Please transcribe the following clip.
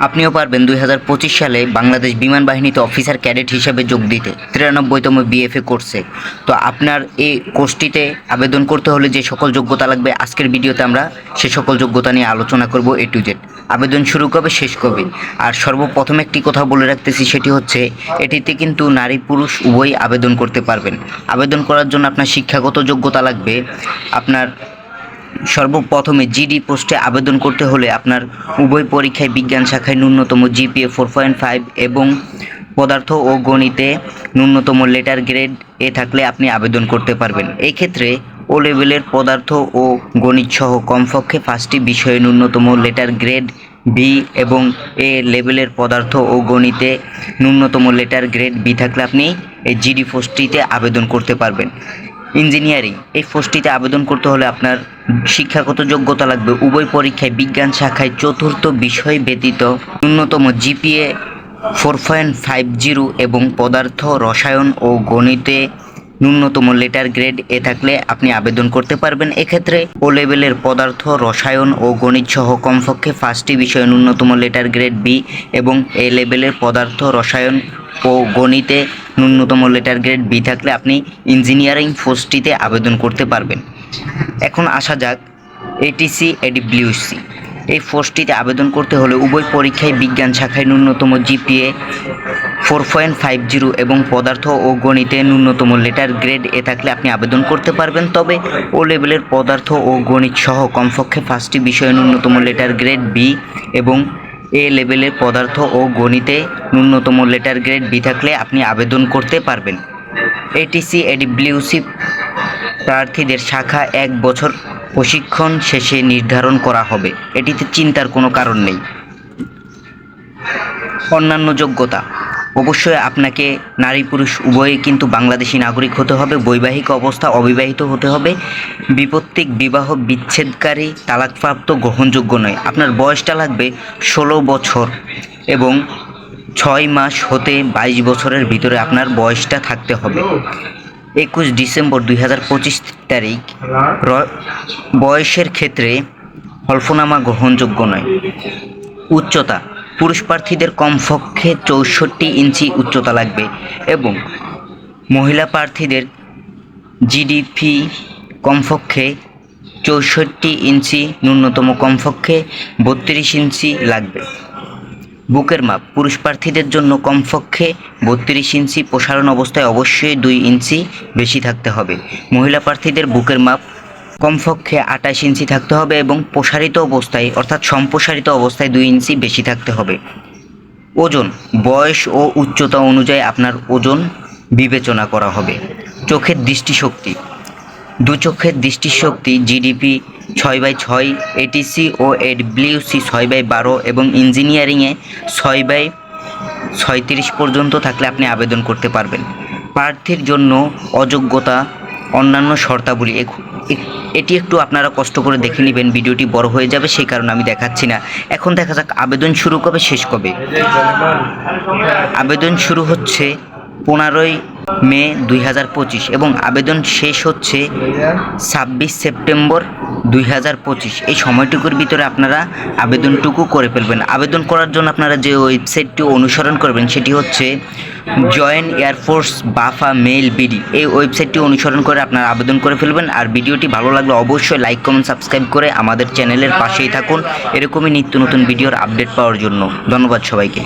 আপনিও পারবেন 2025 সালে বাংলাদেশ বিমান বাহিনীতে অফিসার ক্যাডেট হিসেবে যোগ দিতে 93তম বিএফএ কোর্সে। তো আপনার এই কোর্সটিতে আবেদন করতে হলে যে সকল যোগ্যতা লাগবে আজকের ভিডিওতে আমরা সে সকল যোগ্যতা নিয়ে আলোচনা করব A to Z। আবেদন শুরু কবে শেষ কবে। আর সর্বপ্রথম একটি কথা বলে রাখতেছি, সেটি হচ্ছে এটিতে কিন্তু নারী পুরুষ উভয়ই আবেদন করতে পারবেন। আবেদন করার জন্য আপনার শিক্ষাগত যোগ্যতা লাগবে। আপনার সর্বপ্রথমে জিডি পোস্টে আবেদন করতে হলে আপনার উভয় পরীক্ষায় বিজ্ঞান শাখায় ন্যূনতম জিপিএ 4.5 এবং পদার্থ ও গণিতে ন্যূনতম লেটার গ্রেড এ থাকলে আপনি আবেদন করতে পারবেন। এই ক্ষেত্রে ও লেভেলের পদার্থ ও গণিত সহ কমপক্ষে 5টি বিষয়ে ন্যূনতম লেটার গ্রেড বি এবং এ লেভেলের পদার্থ ও গণিতে ন্যূনতম লেটার গ্রেড বি থাকলে আপনি এই জিডি পোস্টটিতে আবেদন করতে পারবেন। ইঞ্জিনিয়ারিং এই পোস্টটিতে আবেদন করতে হলে আপনার শিক্ষাগত যোগ্যতা লাগবে উভয় পরীক্ষায় বিজ্ঞান শাখায় চতুর্থ বিষয় ব্যতীত ন্যূনতম জিপিএ 4.50 এবং পদার্থ রসায়ন ও গণিতে ন্যূনতম লেটার গ্রেড এ থাকলে আপনি আবেদন করতে পারবেন। এক্ষেত্রে ও লেভেলের পদার্থ রসায়ন ও গণিত সহ কমপক্ষে 5টি বিষয়ে ন্যূনতম লেটার গ্রেড বি এবং এ লেভেলের পদার্থ রসায়ন ও গণিতে ন্যূনতম লেটার গ্রেড বি থাকলে আপনি ইঞ্জিনিয়ারিং পোস্টটিতে আবেদন করতে পারবেন। এখন আসা যাক এটিসি এডব্লিউসি এই পোস্টটিতে আবেদন করতে হলে উভয় পরীক্ষায় বিজ্ঞান শাখায় ন্যূনতম জিপিএ 4.50 এবং পদার্থ ও গণিতে ন্যূনতম লেটার গ্রেড এ থাকলে আপনি আবেদন করতে পারবেন। তবে ও লেভেলের পদার্থ ও গণিত সহ কমপক্ষে 5টি বিষয়ে ন্যূনতম লেটার গ্রেড বি এবং এ লেভেলের পদার্থ ও গণিতে ন্যূনতম লেটার গ্রেড বি থাকলে আপনি আবেদন করতে পারবেন। এটিসি এডব্লিউসি প্রার্থীদের শাখা 1 বছর প্রশিক্ষণ শেষে নির্ধারণ করা হবে, এটিতে চিন্তার কোনো কারণ নেই। অন্যান্য যোগ্যতা অবশ্যই আপনাকে নারী পুরুষ উভয়ই কিন্তু বাংলাদেশি নাগরিক হতে হবে, বৈবাহিক অবস্থা অবিবাহিত হতে হবে, বিপত্তিক বিবাহ বিচ্ছেদকারী তালাকপ্রাপ্ত গ্রহণযোগ্য নয়। আপনার বয়সটা লাগবে 16 বছর এবং 6 মাস হতে 22 বছরের ভিতরে আপনার বয়সটা থাকতে হবে। 21 ডিসেম্বর 2025 তারিখ বয়সের ক্ষেত্রে হলফনামা গ্রহণযোগ্য নয়। উচ্চতা পুরুষ প্রার্থীদের কমপক্ষে 64 ইঞ্চি উচ্চতা লাগবে এবং মহিলা প্রার্থীদের জিডিপি কমপক্ষে 64 ইঞ্চি, ন্যূনতম কমপক্ষে 32 ইঞ্চি লাগবে। বুকের মাপ পুরুষ প্রার্থীদের জন্য কমপক্ষে 32 ইঞ্চি, প্রসারণ অবস্থায় অবশ্যই 2 ইঞ্চি বেশি থাকতে হবে। মহিলা প্রার্থীদের বুকের মাপ কমপক্ষে 28 ইঞ্চি থাকতে হবে এবং প্রসারিত অবস্থায় অর্থাৎ সম্প্রসারিত অবস্থায় 2 ইঞ্চি বেশি থাকতে হবে। ওজন বয়স ও উচ্চতা অনুযায়ী আপনার ওজন বিবেচনা করা হবে। চোখের দৃষ্টিশক্তি দু চোখের দৃষ্টিশক্তি জিডিপি 6/6, এটিসি ও এডব্লিউসি 6/12 এবং ইঞ্জিনিয়ারিংয়ে 6/36 পর্যন্ত থাকলে আপনি আবেদন করতে পারবেন। প্রার্থীর জন্য অযোগ্যতা অন্যান্য শর্তাবলী এটি একটু আপনারা কষ্ট করে দেখে নেবেন, ভিডিওটি বড় হয়ে যাবে সেই কারণে আমি দেখাচ্ছি না। এখন দেখা যাক আবেদন শুরু কবে শেষ কবে। আবেদন শুরু হচ্ছে 15 মে 2025 এবং আবেদন শেষ হচ্ছে 26 সেপ্টেম্বর 2025। এই সময়টুকুর ভিতরে আপনারা আবেদনটুকু করে ফেলবেন। আবেদন করার জন্য আপনারা যে ওয়েবসাইটটি অনুসরণ করবেন সেটি হচ্ছে জয়েন এয়ারফোর্স বাফা মেইল বিডি। এই ওয়েবসাইটটি অনুসরণ করে আপনারা আবেদন করে ফেলবেন। আর ভিডিওটি ভালো লাগলে অবশ্যই লাইক কমেন্ট সাবস্ক্রাইব করে আমাদের চ্যানেলের পাশেই থাকুন এরকমই নিত্য নতুন ভিডিওর আপডেট পাওয়ার জন্য। ধন্যবাদ সবাইকে।